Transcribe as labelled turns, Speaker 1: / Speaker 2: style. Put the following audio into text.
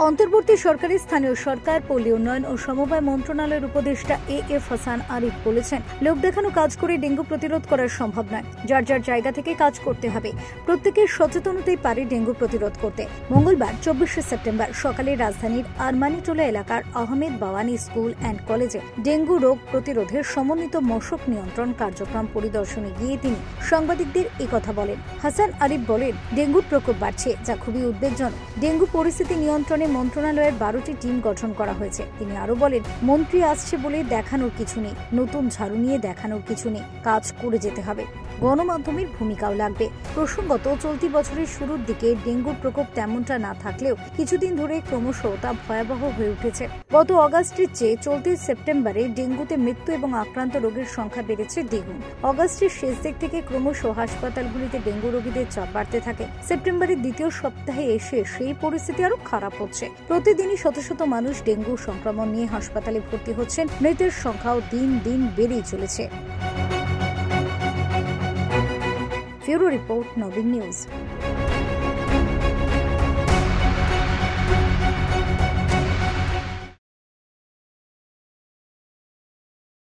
Speaker 1: অন্তর্বর্তী সরকারের স্থানীয় সরকার, পল্লী উন্নয়ন ও সমবায় মন্ত্রণালয়ের উপদেষ্টা এএফ হাসান আরিফ বলেছেন, লোক দেখানো কাজ করে ডেঙ্গু প্রতিরোধ করা সম্ভব নয়। যার যার জায়গা থেকে কাজ করতে হবে। প্রত্যেকের সচেতনতাই পারে ডেঙ্গু প্রতিরোধ করতে। মঙ্গলবার 24শে সেপ্টেম্বর সকালে রাজধানীর আরমানিটোলা এলাকার আহমেদ বাওয়ানি স্কুল অ্যান্ড কলেজে ডেঙ্গু রোগ প্রতিরোধের সমন্বিত মশক নিয়ন্ত্রণ কার্যক্রম পরিদর্শনে গিয়ে তিনি সাংবাদিকদের একথা বলেন। হাসান আরিফ বলেন, ডেঙ্গুর প্রকোপ বাড়ছে, যা খুবই উদ্বেগজনক। ডেঙ্গু পরিস্থিতি নিয়ন্ত্রণে মন্ত্রণালয়ের 12টি টিম গঠন করা হয়েছে। তিনি আরো বলেন, মন্ত্রী আসছে বলে দেখানোর কিছু নেই, নতুন ঝাড়ু নিয়ে দেখানোর কিছু নেই, কাজ করে যেতে হবে। গণমাধ্যমের ভূমিকাও লাগবে। প্রসঙ্গত, চলতি বছরের শুরুর দিকে ডেঙ্গুর প্রকোপ তেমনটা না থাকলেও কিছুদিন ধরে ক্রমশ তা ভয়াবহ হয়ে উঠেছে। গত অগাস্টের চেয়ে চলতি সেপ্টেম্বরে ডেঙ্গুতে মৃত্যু এবং আক্রান্ত রোগীর সংখ্যা বেড়েছে দ্বিগুণ। অগাস্টের শেষ দিক থেকে ক্রমশ হাসপাতালগুলিতে ডেঙ্গু রোগীদের চাপ বাড়তে থাকে। সেপ্টেম্বরের দ্বিতীয় সপ্তাহে এসে সেই পরিস্থিতি আরো খারাপ হচ্ছে। প্রতিদিনই শত শত মানুষ ডেঙ্গু সংক্রমণ নিয়ে হাসপাতালে ভর্তি হচ্ছেন। মৃতের সংখ্যাও দিন দিন বেড়েই চলেছে। ব্যুরো রিপোর্ট, নবীন নিউজ।